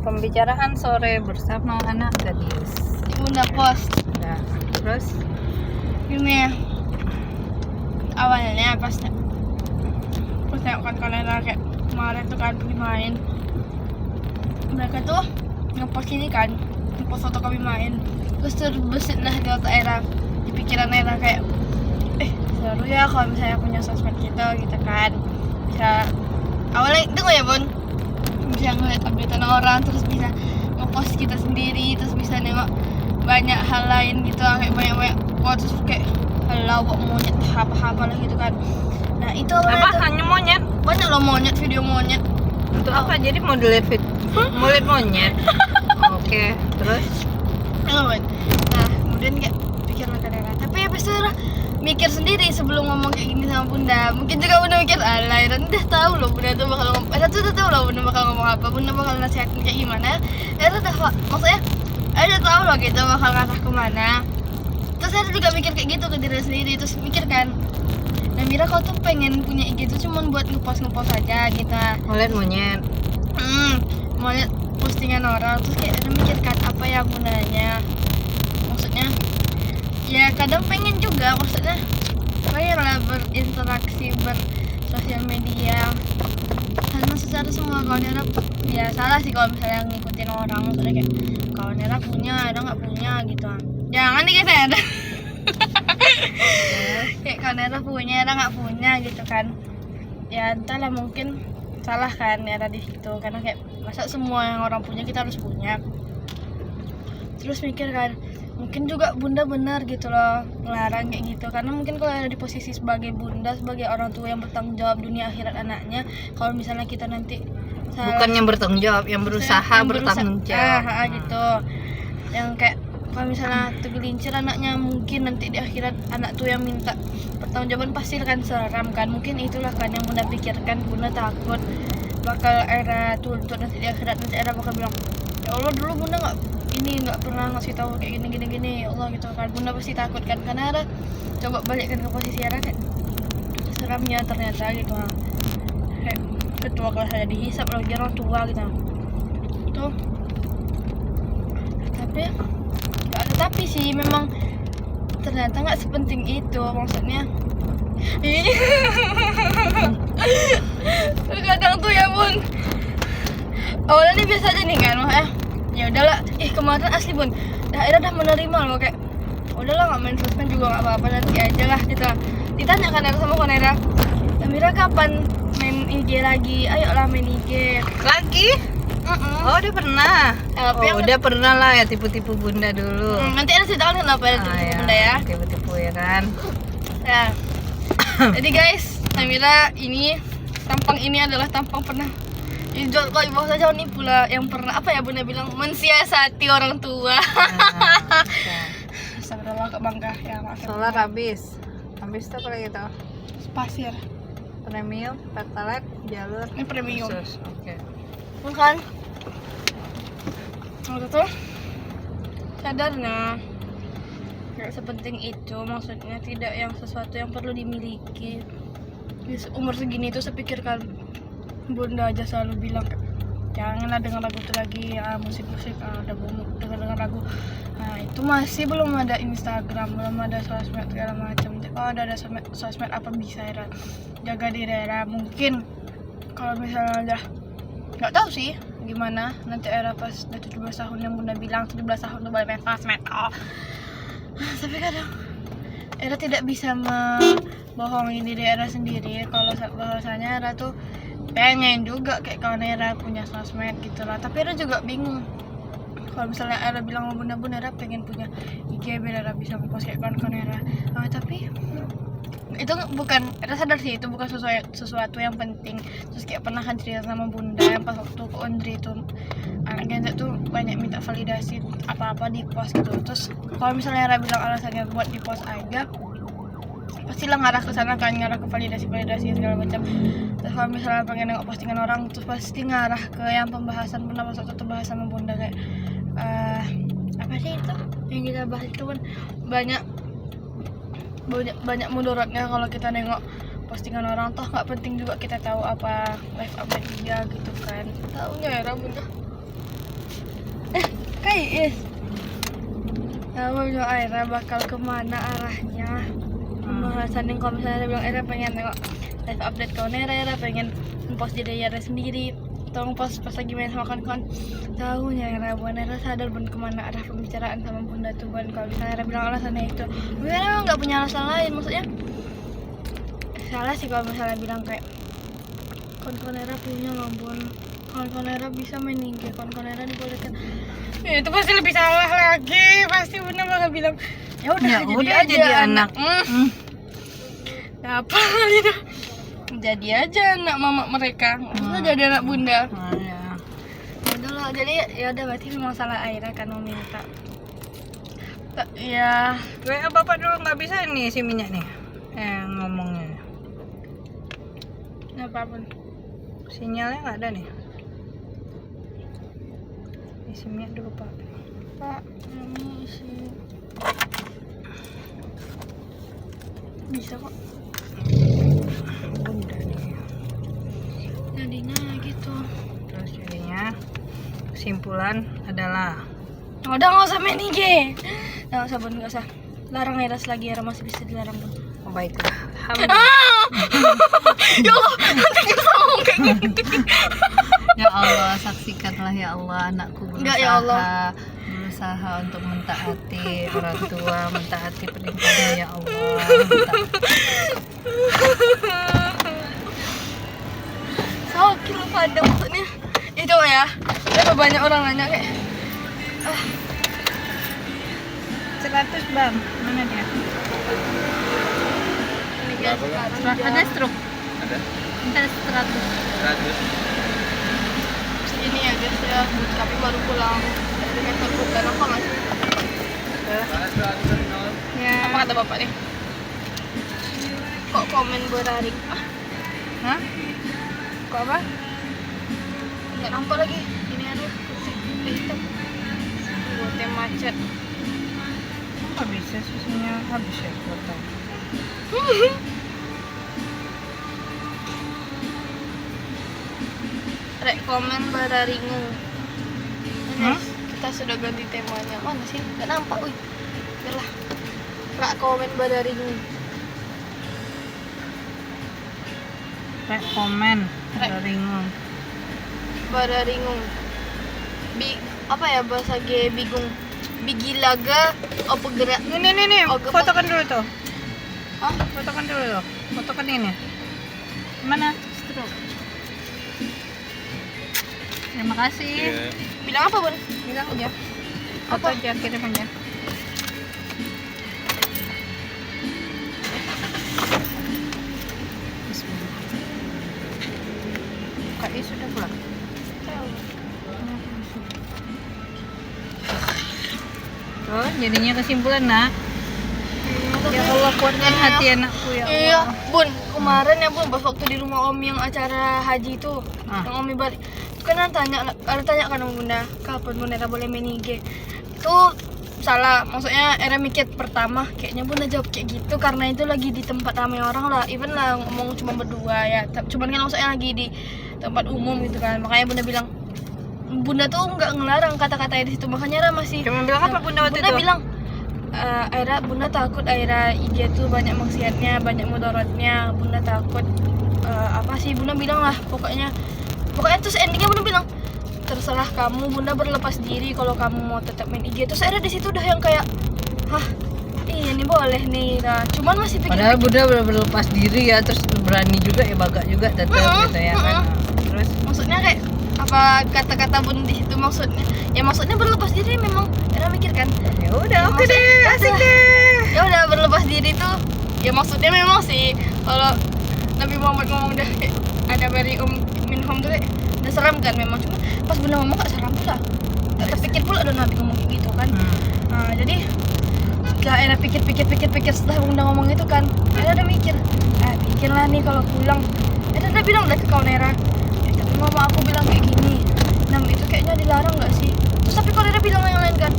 pembicaraan sore bersama anak gadis. Bunda post. Nah, terus Ini awalnya pas tengok kan kayak kemarin tuh kan pergi main, mereka tuh ngepost ini kan, ngepost foto kami main, terus terbesit lah di otak Era, di pikiran Era kayak seru ya kalau misalnya punya sosmed gitu kan, bisa awalnya tunggu ya Bun, bisa ngeliat updatean orang, terus bisa ngepost kita sendiri, terus bisa nengok banyak hal lain gitu, kayak banyak terus kayak halau kok monyet apa lah gitu kan. Nah itu apa hanya monyet? Banyak loh monyet, video monyet. Untuk apa? Jadi mau dilihat mulut monyet. Oke, terus Nah kemudian kayak pikir kan Era, tapi habis itu Era mikir sendiri sebelum ngomong kayak gini sama Bunda. Mungkin juga Bunda mikir, alah Era udah tahu loh Bunda tuh bakal ngomong, Era tuh udah tahu loh Bunda bakal ngomong apa, Bunda bakal nasihatin kayak gimana. Era udah maksudnya Era udah tahu loh gitu bakal ngarah kemana. Terus Era juga mikir kayak gitu ke diri sendiri, terus mikir kan, nah Mira kau tuh pengen punya IG tuh cuman buat ngepost aja gitu. ngeliat monyet. Mau lihat postingan orang, terus kayak Era mikir kan apa yang gunanya. Maksudnya ya kadang pengen juga, maksudnya pengen lah berinteraksi bersosial media, karena secara semua kawan Era ya salah sih kalau misalnya ngikutin orang, maksudnya kayak kawan Era punya, Era nggak punya gitu. Jangan nih guys Era kayak kawan Era punya, Era nggak punya gitu kan. Ya entahlah, mungkin salah kan Era di situ, karena kayak masa semua yang orang punya kita harus punya. Terus mikir kan, mungkin juga Bunda benar gitu loh ngelarang kayak gitu, karena mungkin kalau ada di posisi sebagai Bunda, sebagai orang tua yang bertanggung jawab dunia akhirat anaknya, kalau misalnya kita nanti Bukan yang bertanggung jawab, yang berusaha bertanggung jawab. gitu, yang kayak kalau misalnya tergelincir anaknya, mungkin nanti di akhirat anak tuh yang minta pertanggungjawaban, pasti kan seram kan. Mungkin itulah kan yang Bunda pikirkan. Bunda takut bakal Era tuntut nanti di akhirat, nanti Era bakal bilang, ya Allah dulu Bunda nggak pernah ngasih tahu kayak gini ya Allah gitu kan. Bunda pasti takut kan, karena Era coba balikkan ke posisi Era kan, seramnya ternyata gitu. Kayak ketua kelas saya dihisap lagi orang tua gitu tuh. Tapi nggak ada tapi sih, memang ternyata nggak sepenting itu, maksudnya kadang tuh ya Bun, awalnya nih biasa aja nih kan, ya udahlah, kemarin asli Bun, Era udah menerima loh, kayak udahlah nggak main sosmed juga nggak apa-apa, nanti aja lah gitu. Ditanya kan Era sama Konera, Mira kapan main IG lagi? Ayolah main IG Lagi? Oh, udah pernah. Udah pernah lah ya tipu-tipu Bunda dulu. Nanti Era ceritakan kenapa Era tipu-tipu Bunda ya. Tipu-tipu ya kan. Ya. Jadi guys, Mira ini tampang ini adalah tampang pernah dijual kok ibu saja nipu lah, yang pernah apa ya Bunda bilang, mensiasati orang tua. Astagfirullah, kok bangga ya, maaf. Solar habis tuh apa lagi tuh? Pasir. Premium, pertalite, jalur Ini premium. khusus. Oke. Bukan. Waktu tuh sadarnya nggak sepenting itu, maksudnya tidak yang sesuatu yang perlu dimiliki. Di umur segini tuh saya pikirkan, Bunda aja selalu bilang janganlah dengar lagu itu lagi, musik-musik, ada dengar lagu. Nah itu masih belum ada Instagram, belum ada sosmed segala macam. Kalau ada sosmed apa bisa Era jaga diri Era. Mungkin kalau misalnya udah nggak tahu sih gimana nanti Era pas udah 17 tahun yang Bunda bilang 17 tahun tuh boleh main sosmed. Tapi kadang Era tidak bisa membohongi diri Era sendiri kalau bahwasanya Era tuh pengen juga kayak kawan Era punya sosmed gitu lah. Tapi Era juga bingung kalau misalnya Era bilang sama Bunda Era pengen punya IG biar Era bisa ngepost kayak kawan Era. Tapi itu bukan, Era sadar sih itu bukan sesuatu yang penting. Terus kayak pernah kan cerita sama Bunda yang pas waktu ke Ondri itu anak Gen Z tuh banyak minta validasi apa-apa di post gitu. Terus kalau misalnya Era bilang alasannya buat di post aja, pastilah ngarah ke sana kan, ngarah ke validasi segala macam. Terus kalau misalnya pengen nengok postingan orang, terus pasti ngarah ke yang pembahasan, pernah pas waktu itu bahas sama Bunda kayak apa sih itu yang kita bahas itu kan, banyak mudaratnya kalau kita nengok postingan orang. Toh nggak penting juga kita tahu apa live update dia gitu kan. Taunya ya Bunda Kayak tahu yo Aira bakal kemana arahnya. Pembahasan yang kalau misalnya bilang Aira pengen tengok live update kawan Aira pengen post diri Aira sendiri atau post pas lagi main sama kawan-kawan. Tahunya Aira bukan Aira sadar bun kemana arah pembicaraan sama bunda tuh bun. Kalau misalnya Aira bilang alasannya itu, Aira memang nggak punya alasan lain. Maksudnya salah sih kalau misalnya bilang kayak kawan-kawan Aira punya loh bun, kawan-kawan Aira bisa main IG, kawan-kawan Aira dibolehkan. Ya, itu pasti lebih salah lagi. Pasti bunda bakal bilang ya udah jadi anak. Apa itu? Jadi aja anak mama mereka. Maksudnya jadi anak bunda. Ya. Udah lah, jadi ya udah berarti memang salah Aira kan mau minta. Ya, WA bapak dulu nggak bisa nih si minyak nih. Ngomongnya. apapun. Sinyalnya nggak ada nih. Isi minyak dulu pak. Pak, ini isi. Bisa kok. Udah nih. Jadinya gitu. Terus jadinya kesimpulan adalah Udah nggak usah main IG. Nggak usah bun, nggak usah. Larang Eras lagi, Era masih bisa dilarang bun. oh, baiklah. Ya Allah, nanti kita ngomong kayak gini. Ya Allah, saksikanlah ya Allah anakku Enggak, ya Allah. berusaha untuk mentaati orang tua, mentaati perintahnya ya Allah. Sakit lu pada maksudnya. Itu ya. Berapa banyak orang nanya kayak 100 bang, mana dia? ini guys, sekarang Ada stroke? Ada? Minta 100. 100. segini ya guys ya. Tapi baru pulang dari kantor bukan apa masih. Ya. Apa kata bapak nih? Kok komen berarik? Hah? Kok apa? Nggak nampak lagi. Ini ada kursi hitam. Buatnya macet. Kok bisa susunya habis ya foto? Rek komen bararingu. Hah? Kita sudah ganti temanya. Mana sih? Nggak nampak, wih. Yalah. Rek komen bararingu. Kayak komen ringung. Bararingu. Apa ya bahasa G bingung. Bigilaga apa gerak? Nih, Oh, gemuk. fotokan dulu tuh. Hah? Fotokan dulu tuh. Fotokan ini. Mana? Stroke. Terima kasih. Iya. Bilang apa, Bun? Bilang aja. Foto Apa? aja, kirim aja. Bismillah. KI sudah pulang. Oh, jadinya kesimpulan nak. Ya Allah, kuatkan hati anakku ya Allah. Iya, Bun. Kemarin ya, Bun, pas waktu di rumah Om yang acara haji itu, yang Om balik. Itu kan ada tanya kan sama Bunda, kapan Bunda Era boleh main IG? Itu salah, maksudnya Era mikir pertama kayaknya Bunda jawab kayak gitu karena itu lagi di tempat ramai orang lah, even lah ngomong cuma berdua ya, cuman kan maksudnya lagi di tempat umum gitu kan, makanya Bunda bilang Bunda tuh nggak ngelarang kata-katanya di situ, makanya Era masih Cuma bilang apa Bunda waktu Bunda itu? bilang Aira, Bunda takut Aira IG tuh banyak maksiatnya, banyak mudaratnya. Bunda takut apa sih? Bunda bilang lah, pokoknya terus endingnya Bunda bilang terserah kamu, Bunda berlepas diri kalau kamu mau tetap main IG. Terus Aira di situ udah yang kayak, hah, iya nih boleh nih. Nah, cuman masih pikir. Padahal Bunda berlepas diri ya, terus berani juga ya, bagak juga tetap gitu ya kan. Terus Maksudnya kayak apa kata-kata Bunda di situ maksudnya? Ya maksudnya berlepas diri memang Aira mikir kan. ya udah oke Maksud- deh, asik deh. Ya udah berlepas diri tuh ya maksudnya memang sih kalau Nabi Muhammad ngomong dah kayak ada dari minhum tuh kayak udah seram kan memang, cuma pas Bunda ngomong gak seram pula, gak terpikir pula ada Nabi ngomong kayak gitu kan. Nah, jadi setelah Era pikir setelah Bunda ngomong itu kan Era udah mikir pikirlah nih kalau pulang. Era udah bilang udah ke kawan Era, tapi mama aku bilang kayak gini, Nam itu kayaknya dilarang gak sih? Terus tapi kalau Era bilang yang lain kan,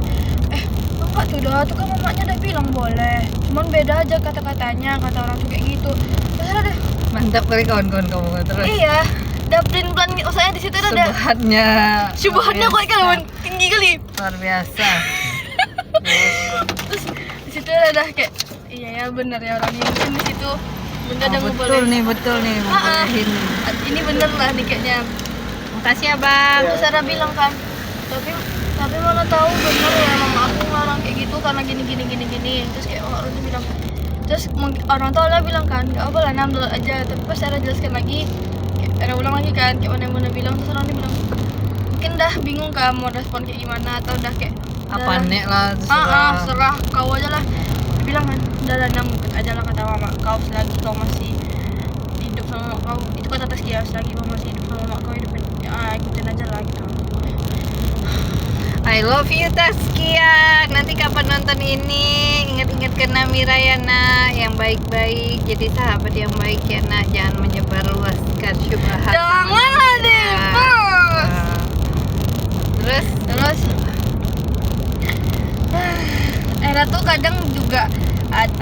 enggak tuh dah, tuh kan mamanya udah bilang boleh, cuman beda aja kata-katanya, kata orang tuh kayak gitu. Terus ada deh, Mantap kali kawan-kawan kamu terus. iya, Udah plan saya di situ ada Subhannya kuat kan, Bun. Tinggi kali. luar biasa. Terus di situ ada kayak iya ya benar ya orang ini mungkin di situ bunda ada betul nih ngebolehin. Ini bener lah nih kayaknya. Makasih ya bang. Terus Sarah bilang kan, tapi mana tahu bener ya mama aku ngelarang kayak gitu karena gini. Terus kayak orang tuh bilang, terus orang tua lah bilang kan nggak apa lah 6 dolar aja. Tapi pas Sarah jelaskan lagi, kayak Sarah ulang lagi kan kayak mana bunda bilang, terus orang dia bilang mungkin dah bingung kan mau respon kayak gimana atau udah kayak Apa nek lah terserah. serah kau aja lah. Dia bilang kan udah lah ikut aja lah kata mama kau selagi kau masih hidup sama mama kau, itu kata Taskia, selagi kau masih hidup sama mama kau hidupin ya ikutin aja lah gitu. I love you Taskia. Nanti kapan nonton ini ingat-ingat ke Namira ya nak, yang baik-baik, jadi sahabat yang baik ya nak, jangan menyebarluaskan syubhat. Jangan deh bos. Terus Era tuh kadang juga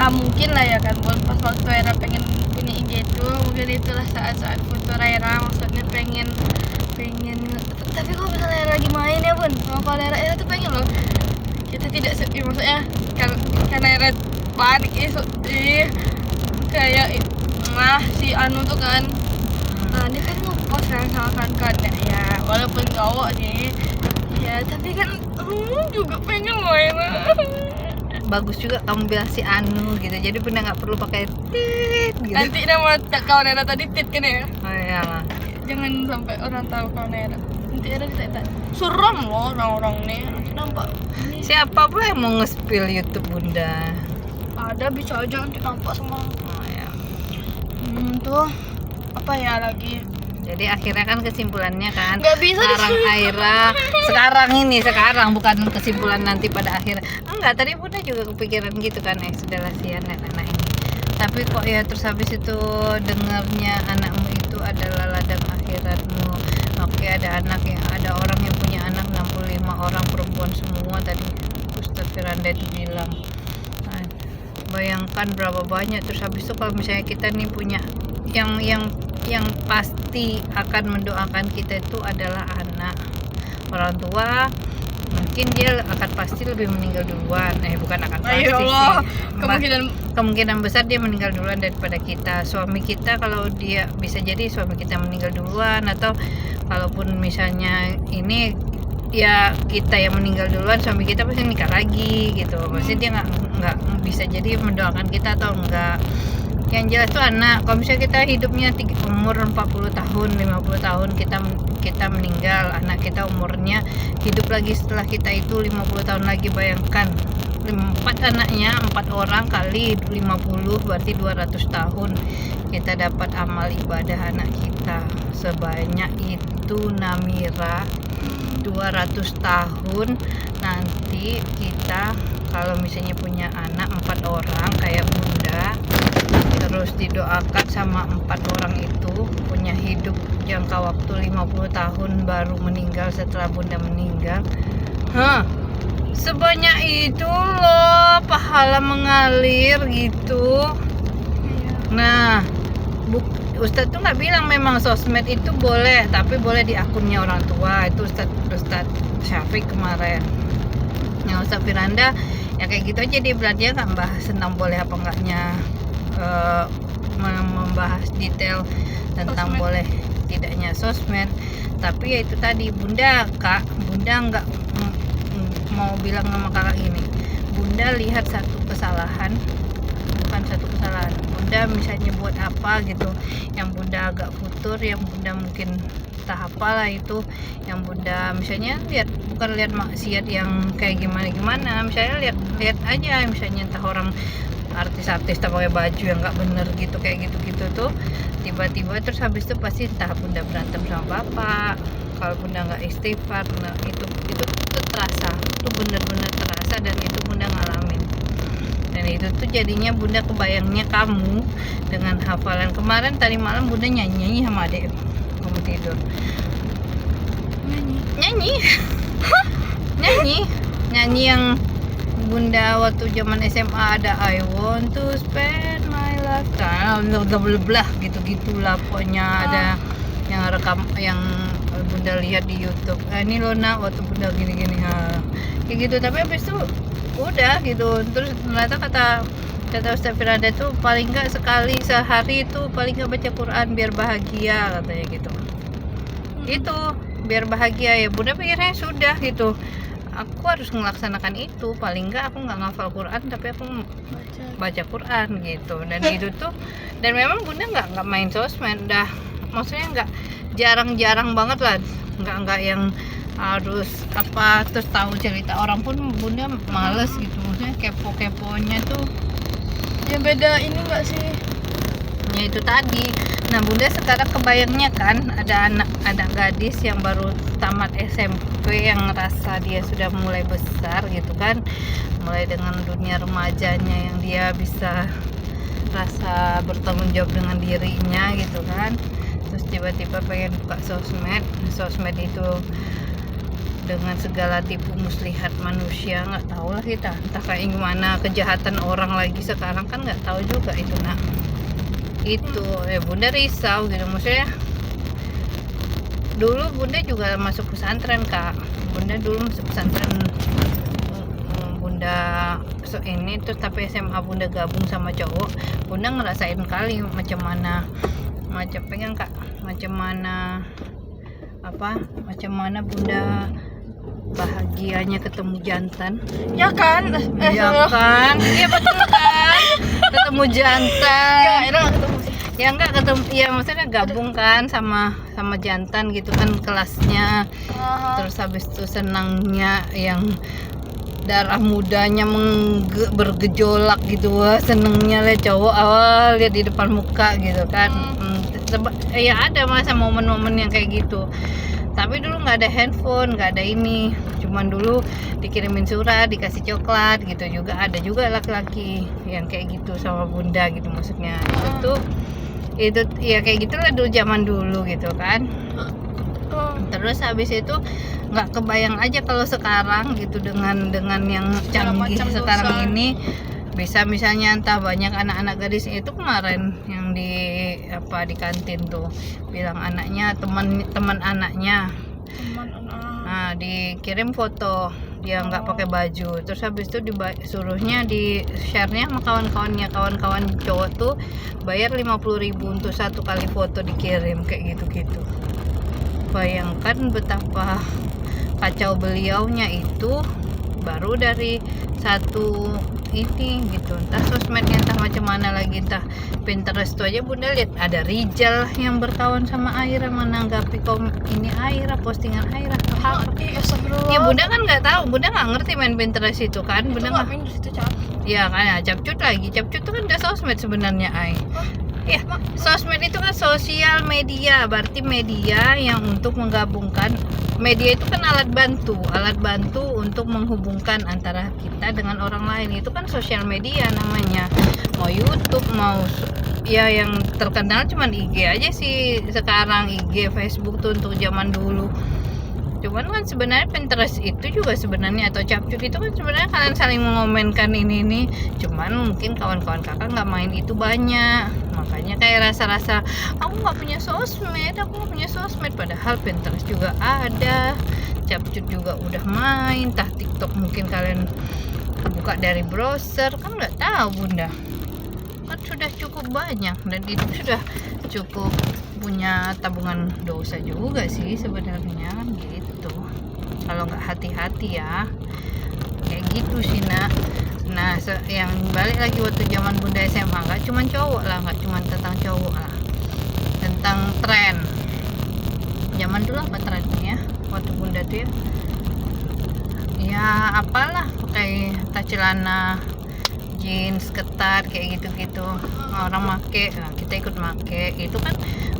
mungkin lah ya kan pas waktu Era pengen punya IG itu mungkin itulah saat-saat foto Era maksudnya pengen tapi kalau misalnya Era lagi main ya Bun sama kalau Era tuh pengen loh kita tidak maksudnya karena Era panik kayak si Anu tuh kan dia kan ngepost kan sama kan ya walaupun cowok nih ya tapi kan juga pengen loh Era. bagus juga kamu bilang si Anu gitu, jadi bunda nggak perlu pakai tit gitu. Nanti nama kawan Era tadi tit kan ya. Oh iyalah. Jangan sampai orang tahu kawan Era. Nanti Era ditanya suram loh orang-orang nih. Nanti nampak ini. Siapa pula yang mau nge-spill YouTube bunda? Ada bisa aja nanti nampak semua. Oh ya. Tuh apa ya lagi? Jadi akhirnya kan kesimpulannya kan Nggak bisa larang Aira sekarang bukan kesimpulan nanti pada akhirnya. Enggak, tadi bunda juga kepikiran gitu kan, sudahlah sian anak ini. Tapi kok ya terus habis itu dengarnya anakmu itu adalah ladang akhiratmu. Oke, ada orang yang punya anak 65 orang perempuan semua tadi Ustadz Firanda itu bilang. Nah, bayangkan berapa banyak, terus habis itu kalau misalnya kita nih punya yang pasti akan mendoakan kita itu adalah anak. Orang tua mungkin dia akan pasti lebih meninggal duluan, bukan akan pasti sih, kemungkinan besar dia meninggal duluan daripada kita. Suami kita kalau dia bisa jadi suami kita meninggal duluan, atau kalaupun misalnya ini ya kita yang meninggal duluan, suami kita pasti nikah lagi gitu. Maksudnya dia nggak bisa jadi mendoakan kita atau enggak. Yang jelas tuh anak, kalau misalnya kita hidupnya umur 40 tahun, 50 tahun kita meninggal, anak kita umurnya hidup lagi setelah kita itu 50 tahun lagi, bayangkan 4 anaknya, 4 orang kali 50 berarti 200 tahun kita dapat amal ibadah anak kita sebanyak itu Namira. 200 tahun nanti kita kalau misalnya punya anak 4 orang kayak bunda, terus didoakan sama 4 orang itu punya hidup jangka waktu 50 tahun baru meninggal setelah bunda meninggal. Sebanyak itu loh pahala mengalir gitu. Nah, Ustadz tuh nggak bilang memang sosmed itu boleh, tapi boleh di akunnya orang tua. Itu Ustadz Syafiq kemarin. Yang Ustadz Firanda ya kayak gitu aja, dia bilang dia nggak bahas tentang boleh apa enggaknya, membahas detail tentang sosmed. Boleh tidaknya sosmed. Tapi ya itu tadi bunda nggak mau bilang sama kakak gini, bunda lihat satu kesalahan, bukan satu kesalahan, bunda misalnya buat apa gitu yang bunda agak futur, yang bunda mungkin entah apalah itu yang bunda misalnya bukan lihat maksiat yang kayak gimana, misalnya lihat aja misalnya entah orang artis-artis tak pakai baju yang nggak bener gitu kayak gitu tuh tiba-tiba terus habis itu pasti entah bunda berantem sama bapak, kalau bunda nggak istighfar, nah itu terasa, itu bener-bener terasa, dan itu bunda ngalamin. Dan itu tuh jadinya bunda kebayangnya kamu dengan hafalan kemarin tadi malam bunda nyanyi sama adek kamu tidur. Nyanyi yang bunda waktu zaman SMA ada I want to spend my life kan belah gitu-gitulah pokoknya. Ada yang rekam, yang bunda lihat di YouTube. Ini loh nak waktu bunda gini-gini, kayak gitu. Tapi habis itu udah gitu. Terus ternyata kata Ustaz Firanda tuh paling nggak sekali sehari itu paling nggak baca Quran biar bahagia, katanya gitu. Itu biar bahagia. Ya bunda pikirnya sudah gitu, aku harus melaksanakan itu. Paling nggak aku nggak ngafal Quran tapi aku baca Quran gitu. Dan itu tuh, dan memang bunda nggak main sosmed dah, maksudnya nggak, jarang banget lah, nggak yang harus apa terus tahu cerita orang pun bunda males gitu. Maksudnya keponya tuh Yang beda ini enggak sih? ya itu tadi. Nah bunda sekarang kebayangnya kan ada gadis yang baru tamat SMP yang ngerasa dia sudah mulai besar gitu kan, mulai dengan dunia remajanya yang dia bisa rasa bertanggung jawab dengan dirinya gitu kan. Terus tiba-tiba pengen buka sosmed itu dengan segala tipu muslihat manusia, nggak tahu lah kita, entah kayak gimana kejahatan orang lagi sekarang kan nggak tahu juga itu. Nah itu bunda risau gitu. Maksudnya dulu bunda juga masuk pesantren kak, bunda dulu masuk pesantren, bunda ini terus tapi SMA bunda gabung sama cowok. Bunda ngerasain kali macam mana pegang kak, macam mana bunda bahagianya ketemu jantan. Ya kan? Ya kan, iya betul kan, ketemu jantan. Ya, enak ketemu sih. Ya enggak ketemu, ya maksudnya gabung kan sama jantan gitu kan kelasnya. Terus habis itu senangnya yang darah mudanya bergejolak gitu, wah senengnya lah cowok awal lihat di depan muka gitu kan. Ya ada masa momen-momen yang kayak gitu. Tapi dulu nggak ada handphone, nggak ada ini, cuman dulu dikirimin surat, dikasih coklat gitu. Juga ada juga laki-laki yang kayak gitu sama bunda gitu. Maksudnya itu ya kayak gitulah dulu, zaman dulu gitu kan. Terus habis itu nggak kebayang aja kalau sekarang gitu dengan yang canggih sekarang dosa. ini bisa misalnya entah banyak anak-anak gadis itu. Kemarin yang di kantin tuh bilang anaknya teman anaknya, nah dikirim foto dia nggak pakai baju, terus habis itu suruhnya di share-nya sama kawan cowok tuh bayar 50.000 untuk satu kali foto dikirim kayak gitu. Bayangkan betapa kacau beliaunya itu, baru dari satu ini gitu, entah sosmednya entah macam mana lagi, entah Pinterest tuh aja bunda lihat ada Rijal yang berkawan sama Aira, menanggapi ini Aira, postingan Aira apa. Ya bunda kan nggak tahu, bunda nggak ngerti main Pinterest itu kan, bunda nggak main di situ cap. ya kan. Ya capcut tuh kan udah sosmed sebenarnya ya. Sosmed itu kan sosial media, berarti media yang untuk menggabungkan. Media itu kan alat bantu untuk menghubungkan antara kita dengan orang lain. Itu kan sosial media namanya. Mau YouTube, mau ya yang terkenal cuman IG aja sih sekarang, IG, Facebook tuh untuk zaman dulu. Cuman kan sebenarnya Pinterest itu juga sebenarnya, atau capcut itu kan sebenarnya kalian saling mengomenkan ini. Cuman mungkin kawan-kawan kakak nggak main itu banyak, makanya kayak rasa aku nggak punya sosmed, padahal Pinterest juga ada, capcut juga udah main, tah TikTok mungkin kalian buka dari browser kan nggak tahu bunda. Kan sudah cukup banyak dan itu sudah cukup punya tabungan dosa juga sih sebenarnya kan gitu, kalau nggak hati-hati ya kayak gitu sih nak. Nah yang balik lagi waktu zaman bunda SMA, nggak cuma cowok lah, nggak cuma tentang cowok lah, tentang tren zaman dulu. Apa trennya waktu bunda tuh ya apalah, pakai celana jeans ketat kayak gitu orang make, nah kita ikut make. Itu kan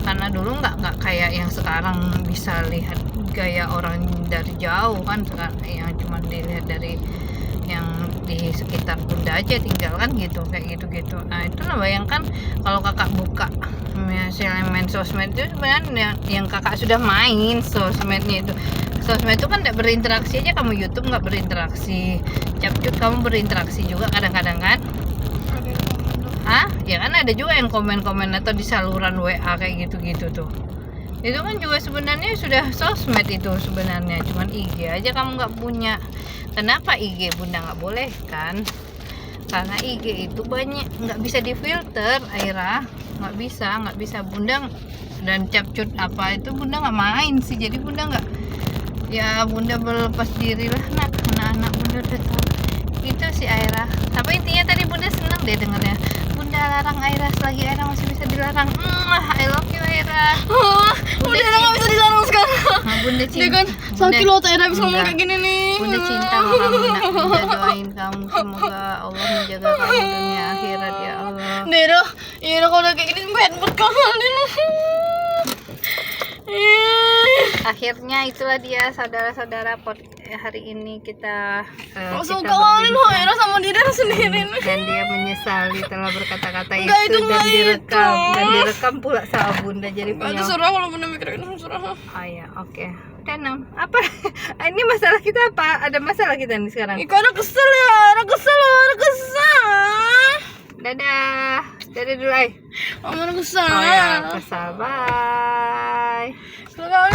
karena dulu nggak kayak yang sekarang bisa lihat gaya orang dari jauh kan, yang cuma dilihat dari yang di sekitar bunda aja tinggal kan gitu, kayak gitu. Nah itulah bayangkan kalau kakak buka misalnya main sosmed itu, sebenarnya yang kakak sudah main sosmednya itu. Sosmed itu kan tidak berinteraksi aja, kamu YouTube nggak berinteraksi, capcut kamu berinteraksi juga kadang-kadang kan. Ya kan ada juga yang komen-komen atau di saluran WA kayak gitu tuh. Itu kan juga sebenarnya sudah sosmed itu sebenarnya, cuman IG aja kamu nggak punya. Kenapa IG bunda nggak boleh kan? Karena IG itu banyak nggak bisa difilter, Aira, nggak bisa bunda. Dan capcut apa itu bunda nggak main sih, jadi bunda nggak, ya bunda berlepas diri lah nak, anak-anak bunda udah tahu itu si Aira. Tapi intinya tadi bunda senang deh dengarnya, bunda larang Aira selagi Aira masih bisa dilarang. I love you Aira. Udah nggak bisa dilarang sekarang. Bunda Dia cinta kan sakit loh, tak habis ngomong kayak gini nih. Bunda cinta sama kamu nak. Bunda doain kamu semoga Allah menjaga kamu dunia akhirat ya Allah. Dero, iya kalau udah kayak gini bad berkali loh. Akhirnya itulah dia saudara-saudara hari ini kita Langsung kita kawalin loh berbincang. Era sama diri sendiri. Dan dia menyesali telah berkata-kata Enggak, itu, itu dan enggak direkam itu. dan direkam pula sama bunda, jadi Enggak punya. terserah kalau bener mikir itu terserah. Oh ya, oke. Udah Nam. Apa? Ini masalah kita apa? Ada masalah kita nih sekarang. Iko ada kesel ya, ada kesel. Dadah. Dadah dulu ay. Mama ada kesel. Oh ya, kesal. Bye.